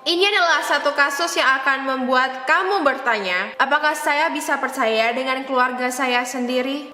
Ini adalah satu kasus yang akan membuat kamu bertanya, apakah saya bisa percaya dengan keluarga saya sendiri?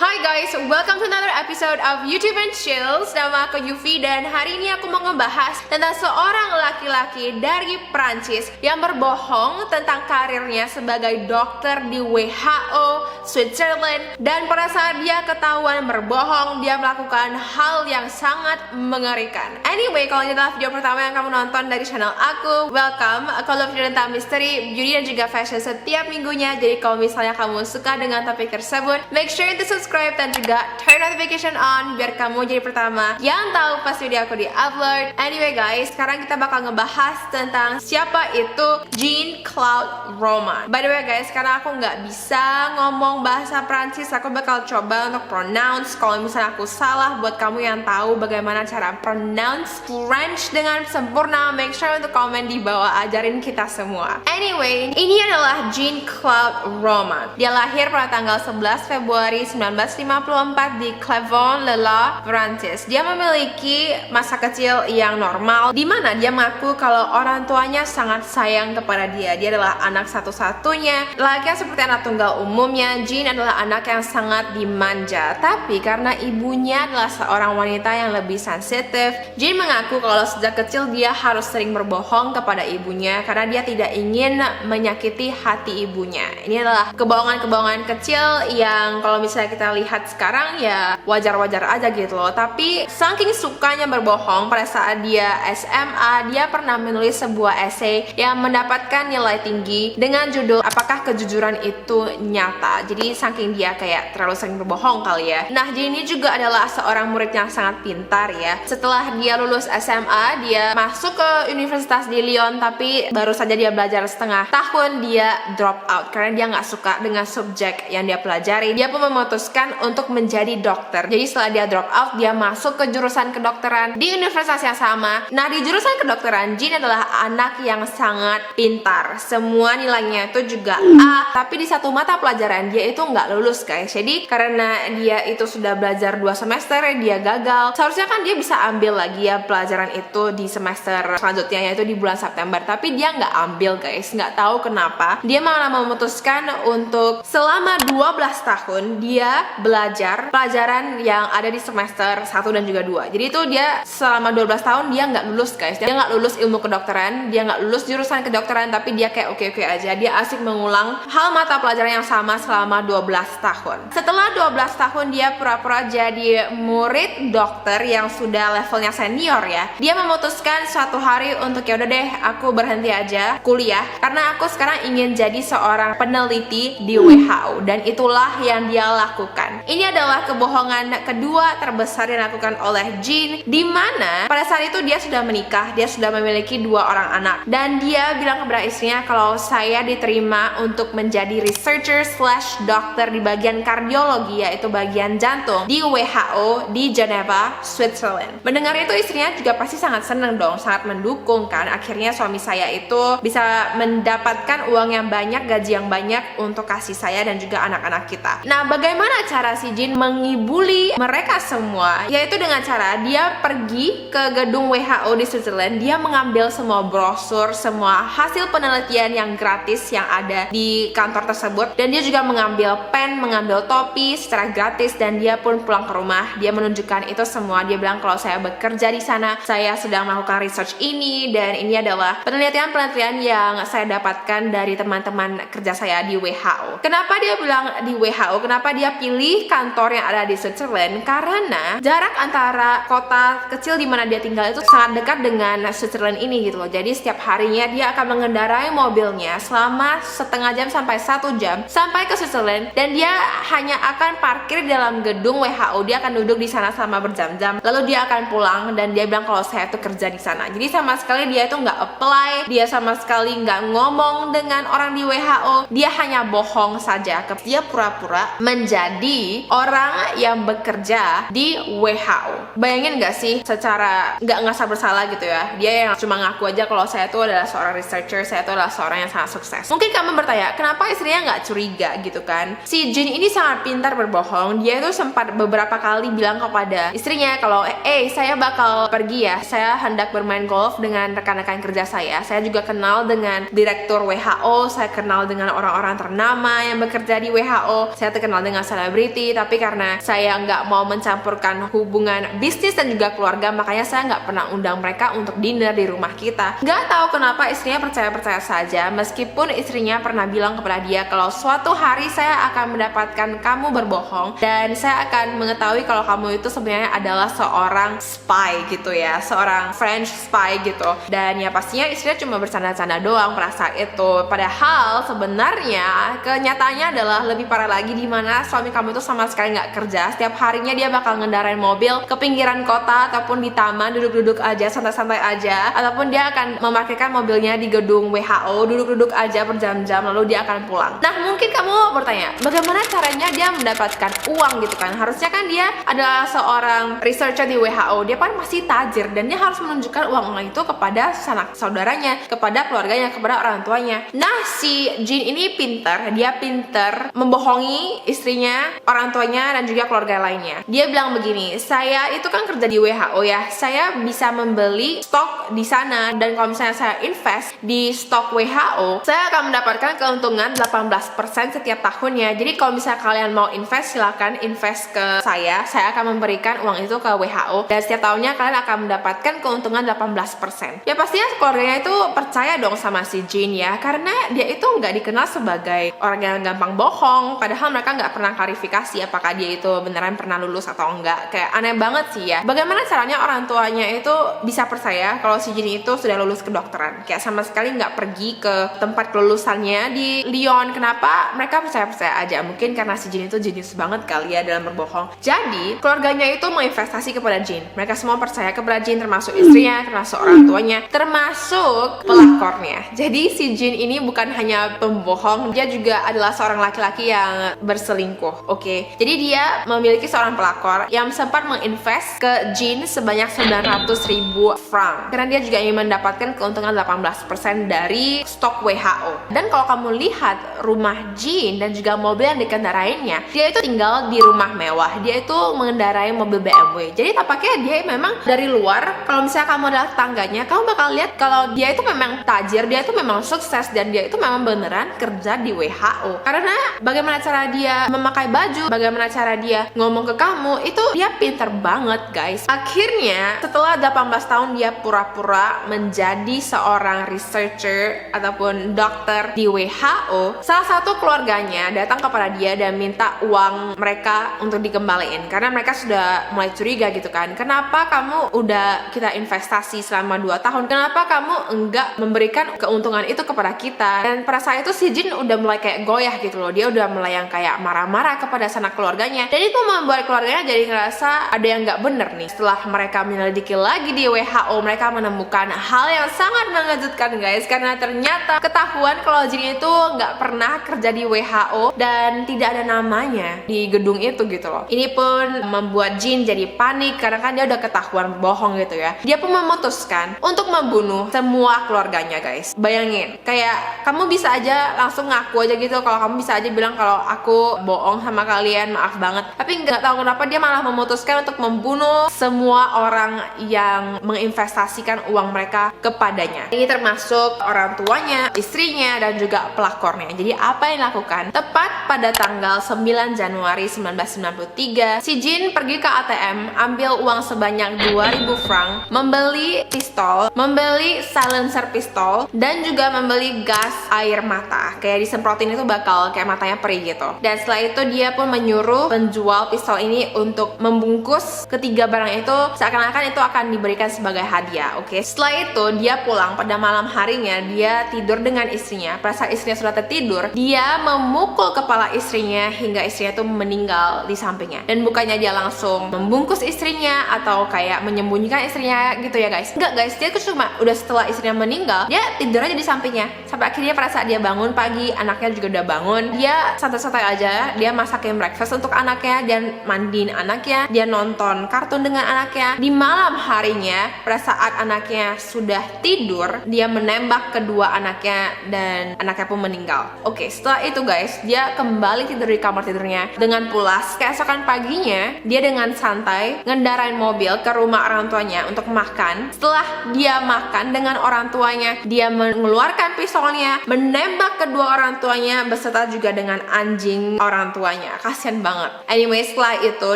Hi guys, welcome to another episode of YouTube and Chills. Nama aku Yufi dan hari ini aku mau ngebahas tentang seorang laki-laki dari Prancis yang berbohong tentang karirnya sebagai dokter di WHO Switzerland, dan pada saat dia ketahuan berbohong, dia melakukan hal yang sangat mengerikan. Anyway, kalau ini adalah video pertama yang kamu nonton dari channel aku, welcome. Kalau video tentang misteri, beauty dan juga fashion setiap minggunya. Jadi kalau misalnya kamu suka dengan topik tersebut, make sure to subscribe dan juga turn notification on biar kamu jadi pertama yang tahu pas video aku di-upload. Anyway guys, sekarang kita bakal ngebahas tentang siapa itu Jean-Claude Roman. By the way guys, karena aku nggak bisa ngomong bahasa Prancis, aku bakal coba untuk pronounce. Kalau misalnya aku salah, buat kamu yang tahu bagaimana cara pronounce French dengan sempurna, make sure untuk komen di bawah, ajarin kita semua. Anyway, ini adalah Jean-Claude Roman. Dia lahir pada tanggal 11 Februari 1954 di Clermont-Ferrand, Prancis. Dia memiliki masa kecil yang normal, di mana dia mengaku kalau orang tuanya sangat sayang kepada dia. Dia adalah anak satu-satunya. Layaknya seperti anak tunggal umumnya, Jean adalah anak yang sangat dimanja. Tapi karena ibunya adalah seorang wanita yang lebih sensitif, Jean mengaku kalau sejak kecil dia harus sering berbohong kepada ibunya karena dia tidak ingin menyakiti hati ibunya. Ini adalah kebohongan-kebohongan kecil yang kalau misalnya kita lihat sekarang ya wajar-wajar aja gitu loh. Tapi saking sukanya berbohong, pada saat dia SMA, dia pernah menulis sebuah esai yang mendapatkan nilai tinggi dengan judul "Apakah Kejujuran Itu Nyata?" Jadi saking dia kayak terlalu sering berbohong kali ya. Nah, jadi ini juga adalah seorang murid yang sangat pintar ya. Setelah dia lulus SMA, dia masuk ke universitas di Lyon, tapi baru saja dia belajar setengah tahun, dia drop out karena dia nggak suka dengan subjek yang dia pelajari. Dia pun memutuskan untuk menjadi dokter. Jadi setelah dia drop out, dia masuk ke jurusan kedokteran di universitas yang sama. Nah, di jurusan kedokteran, Jean adalah anak yang sangat pintar. Semua nilainya itu juga A, tapi di satu mata pelajaran dia itu nggak lulus guys. Jadi karena dia itu sudah belajar 2 semester, dia gagal. Seharusnya kan dia bisa ambil lagi ya pelajaran itu di semester selanjutnya, yaitu di bulan September. Tapi dia nggak ambil guys, nggak tahu kenapa. Dia malah memutuskan untuk selama 12 tahun dia belajar pelajaran yang ada di semester 1 dan juga 2. Jadi itu dia selama 12 tahun dia nggak lulus guys. Dia nggak lulus ilmu kedokteran, dia nggak lulus jurusan kedokteran, tapi dia kayak oke-oke aja. Dia asik mengulang hal mata pelajaran yang sama selama 12 tahun. Setelah 12 tahun dia pura-pura jadi murid dokter yang sudah levelnya senior ya. Dia memutuskan suatu hari untuk ya udah deh, aku berhenti aja kuliah karena aku sekarang ingin jadi seorang peneliti di WHO, dan itulah yang dia lakukan. Ini adalah kebohongan kedua terbesar yang dilakukan oleh Jean, di mana pada saat itu dia sudah menikah, dia sudah memiliki 2 orang anak, dan dia bilang kepada istrinya kalau saya diterima untuk menjadi researcher slash dokter di bagian kardiologi, yaitu bagian jantung di WHO di Geneva, Switzerland. Mendengar itu istrinya juga pasti sangat senang dong, sangat mendukung kan. Akhirnya suami saya itu bisa mendapatkan uang yang banyak, gaji yang banyak untuk kasih saya dan juga anak-anak kita. Nah, bagaimana cara si Jean mengibuli mereka semua? Yaitu dengan cara dia pergi ke gedung WHO di Switzerland, dia mengambil semua brosur, semua hasil penelitian yang gratis yang ada di kantor tersebut, dan dia juga mengambil pen, mengambil topi secara gratis, dan dia pun pulang ke rumah. Dia menunjukkan itu semua. Dia bilang kalau saya bekerja di sana, saya sedang melakukan research ini, dan ini adalah penelitian-penelitian yang saya dapatkan dari teman-teman kerja saya di WHO. Kenapa dia bilang di WHO? Kenapa dia pilih kantor yang ada di Switzerland? Karena jarak antara kota kecil di mana dia tinggal itu sangat dekat dengan Switzerland ini gitu loh. Jadi setiap harinya dia akan mengendarai mobilnya selama setengah jam sampai 1 jam sampai ke Switzerland, dan dia hanya akan parkir di dalam gedung WHO. Dia akan duduk di sana selama berjam-jam, lalu dia akan pulang, dan dia bilang kalau saya tuh kerja di sana. Jadi sama sekali dia itu nggak apply, dia sama sekali nggak ngomong dengan orang di WHO, dia hanya bohong saja. Dia pura-pura menjadi orang yang bekerja di WHO. WHO. Bayangin gak sih, secara nggak ngerasa bersalah gitu ya, dia yang cuma ngaku aja kalau saya tuh adalah seorang researcher, saya tuh adalah seorang yang sangat sukses. Mungkin kamu bertanya, kenapa istrinya nggak curiga gitu kan? Si Jin ini sangat pintar berbohong. Dia itu sempat beberapa kali bilang kepada istrinya kalau saya bakal pergi ya, saya hendak bermain golf dengan rekan-rekan kerja saya juga kenal dengan direktur WHO, saya kenal dengan orang-orang ternama yang bekerja di WHO, saya terkenal dengan selebriti, tapi karena saya nggak mau mencampurkan hubungan bisnis dan juga keluarga, makanya saya nggak pernah undang mereka untuk dinner di rumah kita. Nggak tahu kenapa istrinya percaya-percaya saja, meskipun istrinya pernah bilang kepada dia kalau suatu hari saya akan mendapatkan kamu berbohong dan saya akan mengetahui kalau kamu itu sebenarnya adalah seorang spy gitu ya, seorang French spy gitu. Dan ya pastinya istrinya cuma bercanda-canda doang pada saat itu. Padahal sebenarnya kenyataannya adalah lebih parah lagi, di mana suami kamu itu sama sekali nggak kerja. Setiap harinya dia bakal ngendarain mobil ke pinggiran kota ataupun di taman, duduk-duduk aja, santai-santai aja, ataupun dia akan memarkirkan mobilnya di gedung WHO, duduk-duduk aja berjam-jam lalu dia akan pulang. Nah, mungkin kamu bertanya, bagaimana caranya dia mendapatkan uang gitu kan? Harusnya kan dia adalah seorang researcher di WHO, dia kan masih tajir dan dia harus menunjukkan uang itu kepada sanak saudaranya, kepada keluarganya, kepada orang tuanya. Nah, si Jin ini pintar, dia pintar membohongi istrinya, orang tuanya, dan juga keluarga lainnya. Dia bilang begini, saya itu kan kerja di WHO ya, saya bisa membeli stok di sana, dan kalau misalnya saya invest di stok WHO, saya akan mendapatkan keuntungan 18% setiap tahunnya. Jadi kalau misalnya kalian mau invest, silakan invest ke saya akan memberikan uang itu ke WHO, dan setiap tahunnya kalian akan mendapatkan keuntungan 18%. Ya pastinya keluarganya itu percaya dong sama si Jin ya, karena dia itu nggak dikenal sebagai orang yang gampang bohong, padahal mereka nggak pernah klarifikasi apakah dia itu beneran pernah lulus atau enggak. Kayak aneh banget sih ya, bagaimana caranya orang tuanya itu bisa percaya kalau si Jin itu sudah lulus kedokteran, kayak sama sekali nggak pergi ke tempat kelulusannya di Lyon. Kenapa mereka percaya aja? Mungkin karena si Jin itu jenius banget kali ya dalam berbohong. Jadi keluarganya itu menginvestasi kepada Jin, mereka semua percaya kepada Jin, termasuk istrinya, termasuk orang tuanya, termasuk pelakornya. Jadi si Jin ini bukan hanya pembohong, dia juga adalah seorang laki-laki yang berselingkuh. Oke. Jadi dia memiliki seorang pelakor yang sempat menginvest ke Jin sebanyak 900.000 franc, karena dia juga ingin mendapatkan keuntungan 18% dari stok WHO. Dan kalau kamu lihat rumah Jin dan juga mobil yang dikendarainya, dia itu tinggal di rumah mewah, dia itu mengendarai mobil BMW. Jadi tampaknya dia memang dari luar, kalau misalnya kamu adalah tangganya, kamu bakal lihat kalau dia itu memang tajir, dia itu memang sukses, dan dia itu memang beneran kerja di WHO. Karena bagaimana cara dia memakai baju, bagaimana cara dia ngomong ke kamu, itu dia pinter banget guys. Akhirnya setelah 18 tahun dia pura-pura menjadi seorang researcher ataupun dokter di WHO, salah satu keluarganya datang kepada dia dan minta uang mereka untuk dikembaliin, karena mereka sudah mulai curiga gitu kan. Kenapa kamu udah kita investasi selama 2 tahun, kenapa kamu enggak memberikan keuntungan itu kepada kita? Dan pada saat itu si Jin udah mulai kayak goyah gitu loh, dia udah mulai yang kayak marah-marah kepada sanak keluarganya, dan itu membuat keluarganya jadi ngerasa ada yang nggak bener nih. Setelah mereka menyelidiki lagi di WHO, mereka menemukan hal yang sangat mengejutkan guys, karena ternyata ketahuan kalau Jin itu nggak pernah kerja di WHO dan tidak ada namanya di gedung itu gitu loh. Ini pun membuat Jin jadi panik, karena kan dia udah ketahuan bohong gitu ya. Dia pun memutuskan untuk membunuh semua keluarganya guys. Bayangin, kayak kamu bisa aja langsung ngaku aja gitu, kalau kamu bisa aja bilang kalau aku bohong sama kalian, maaf banget. Tapi nggak tahu kenapa dia malah memutuskan untuk membunuh semua orang yang menginvestasikan uang mereka kepadanya. Ini termasuk orang tuanya, istrinya, dan juga pelakornya. Jadi apa yang dilakukan? Tepat pada tanggal 9 Januari 1993, si Jin pergi ke ATM, ambil uang sebanyak 2.000 franc, membeli pistol, membeli silencer pistol, dan juga membeli gas air mata. Kayak disemprotin itu bakal kayak matanya perih gitu. Dan setelah itu dia pun menyuruh penjual pistol ini untuk membungkus ketiga barang itu seakan-akan itu akan diberikan sebagai hadiah. Oke. Setelah itu dia pulang pada malam harinya, dia tidur dengan istrinya. Pada saat istrinya sudah tertidur, dia memukul kepala istrinya hingga istrinya itu meninggal di sampingnya. Dan bukannya dia langsung membungkus istrinya atau kayak menyembunyikan istrinya gitu ya guys. Enggak guys, dia cuma udah setelah istrinya meninggal, dia tidur aja di sampingnya. Sampai akhirnya pada saat dia bangun pagi, anaknya juga udah bangun, dia santai-santai aja, dia masakin breakfast untuk anaknya dan mandiin anaknya, dia nonton nonton kartun dengan anaknya. Di malam harinya, pada saat anaknya sudah tidur, dia menembak kedua anaknya dan anaknya pun meninggal. Oke, setelah itu guys, dia kembali tidur di kamar tidurnya dengan pulas. Keesokan paginya, dia dengan santai ngendarain mobil ke rumah orang tuanya untuk makan. Setelah dia makan dengan orang tuanya, dia mengeluarkan pistolnya, menembak kedua orang tuanya beserta juga dengan anjing orang tuanya. Kasian banget. Anyway, setelah itu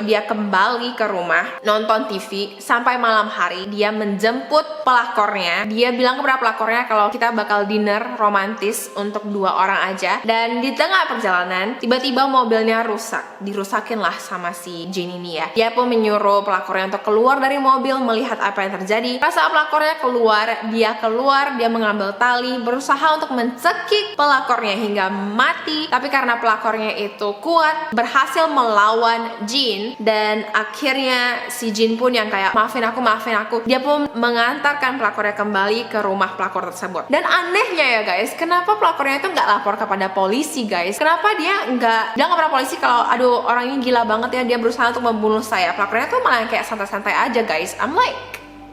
dia kembali ke rumah, nonton TV sampai malam hari. Dia menjemput pelakornya. Dia bilang kepada pelakornya kalau kita bakal dinner romantis untuk 2 orang aja. Dan di tengah perjalanan, tiba-tiba mobilnya rusak. Dirusakin lah sama si Jin ini ya. Dia pun menyuruh pelakornya untuk keluar dari mobil melihat apa yang terjadi. Pas saat pelakornya keluar, dia mengambil tali, berusaha untuk mencekik pelakornya hingga mati. Tapi karena pelakornya itu kuat, berhasil melawan Jin, dan akhirnya si Jin pun yang kayak maafin aku, dia pun mengantarkan pelakornya kembali ke rumah pelakor tersebut. Dan anehnya ya guys, kenapa pelakornya itu nggak lapor kepada polisi guys? Kenapa dia nggak bilang kepada polisi kalau aduh orang ini gila banget ya, dia berusaha untuk membunuh saya? Pelakornya tuh malah kayak santai-santai aja guys. I'm like,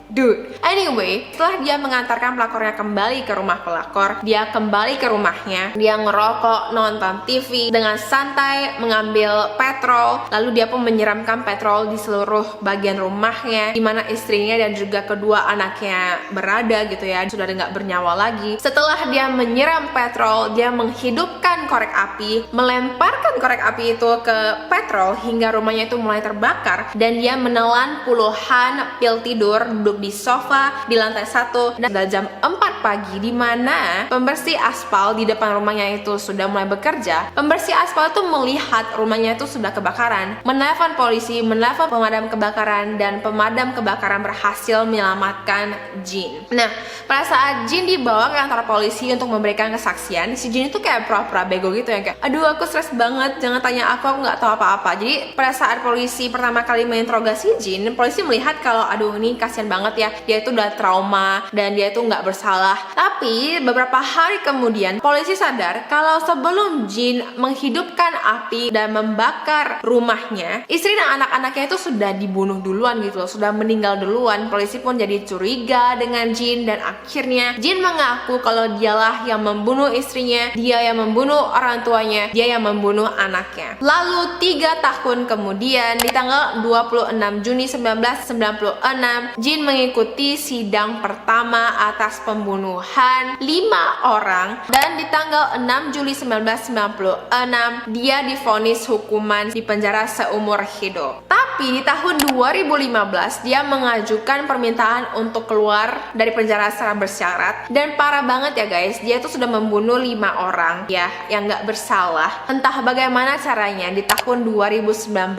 dude. Anyway, setelah dia mengantarkan pelakornya kembali ke rumah pelakor, dia kembali ke rumahnya. Dia ngerokok, nonton TV dengan santai, mengambil petrol. Lalu dia pun menyiramkan petrol di seluruh bagian rumahnya, di mana istrinya dan juga kedua anaknya berada gitu ya, sudah nggak bernyawa lagi. Setelah dia menyiram petrol, dia menghidupkan korek api, melemparkan korek api itu ke petrol hingga rumahnya itu mulai terbakar. Dan dia menelan puluhan pil tidur duduk di sofa di lantai 1 dan jam 4 pagi, di mana pembersih aspal di depan rumahnya itu sudah mulai bekerja. Pembersih aspal itu melihat rumahnya itu sudah kebakaran, menelpon polisi, menelpon pemadam kebakaran, dan pemadam kebakaran berhasil menyelamatkan Jin. Nah, pada saat Jin dibawa ke kantor polisi untuk memberikan kesaksian, si Jin itu kayak pura-pura bego gitu ya, kayak aduh aku stres banget, jangan tanya aku nggak tahu apa-apa. Jadi pada saat polisi pertama kali menginterogasi Jin, polisi melihat kalau aduh ini kasihan banget ya, dia itu udah trauma dan dia itu nggak bersalah. Tapi beberapa hari kemudian polisi sadar kalau sebelum Jin menghidupkan api dan membakar rumahnya, istri dan anak-anaknya itu sudah dibunuh duluan gitu loh, sudah meninggal duluan. Polisi pun jadi curiga dengan Jin dan akhirnya Jin mengaku kalau dialah yang membunuh istrinya, dia yang membunuh orang tuanya, dia yang membunuh anaknya. Lalu 3 tahun kemudian, di tanggal 26 Juni 1996, Jin mengikuti sidang pertama atas pembunuhan 5 orang, dan di tanggal 6 Juli 1996 dia divonis hukuman di penjara seumur hidup. Tapi di tahun 2015 dia mengajukan permintaan untuk keluar dari penjara secara bersyarat, dan parah banget ya guys, dia tuh sudah membunuh 5 orang ya yang nggak bersalah. Entah bagaimana caranya di tahun 2019,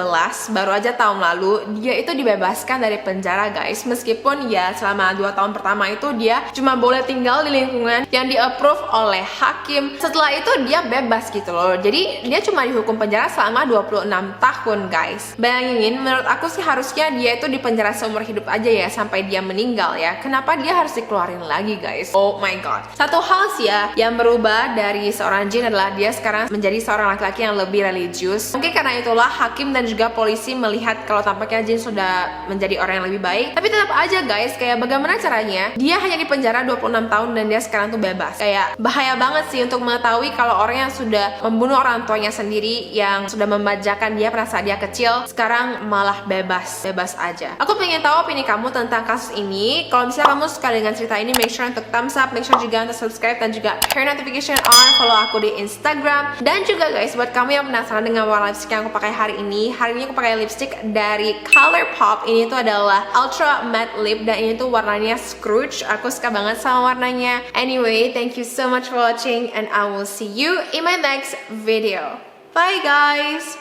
baru aja tahun lalu, dia itu dibebaskan dari penjara guys. Meskipun ya selama 2 tahun pertama itu dia cuma boleh tinggal di lingkungan yang di-approve oleh hakim. Setelah itu dia bebas gitu loh. Jadi dia cuma dihukum penjara selama 26 tahun guys. Bayangin, menurut aku sih harusnya dia itu di penjara seumur hidup aja ya sampai dia meninggal ya. Kenapa dia harus dikeluarin lagi guys? Oh my god. Satu hal sih ya yang berubah dari seorang Jin adalah dia sekarang menjadi seorang laki-laki yang lebih religius. Mungkin karena itulah hakim dan juga polisi melihat kalau tampaknya Jin sudah menjadi orang yang lebih baik. Tapi tetap aja guys, kayak bagaimana caranya dia hanya di penjara 26 tahun dan dia sekarang tuh bebas. Kayak bahaya banget sih untuk mengetahui kalau orang yang sudah membunuh orang tuanya sendiri, yang sudah membajakan dia pada saat dia kecil, sekarang malah bebas aja. Aku pengen tahu opini kamu tentang kasus ini. Kalau misalnya kamu suka dengan cerita ini, make sure untuk thumbs up, make sure juga untuk subscribe dan juga turn notification on, follow aku di Instagram. Dan juga guys, buat kamu yang penasaran dengan warna lipstick yang aku pakai hari ini aku pakai lipstick dari ColourPop. Ini tuh adalah Ultra Matte Lip dan ini tuh warnanya Scrooge. Aku suka banget sama warnanya. Anyway, thank you so much for watching and I will see you in my next video. Bye guys!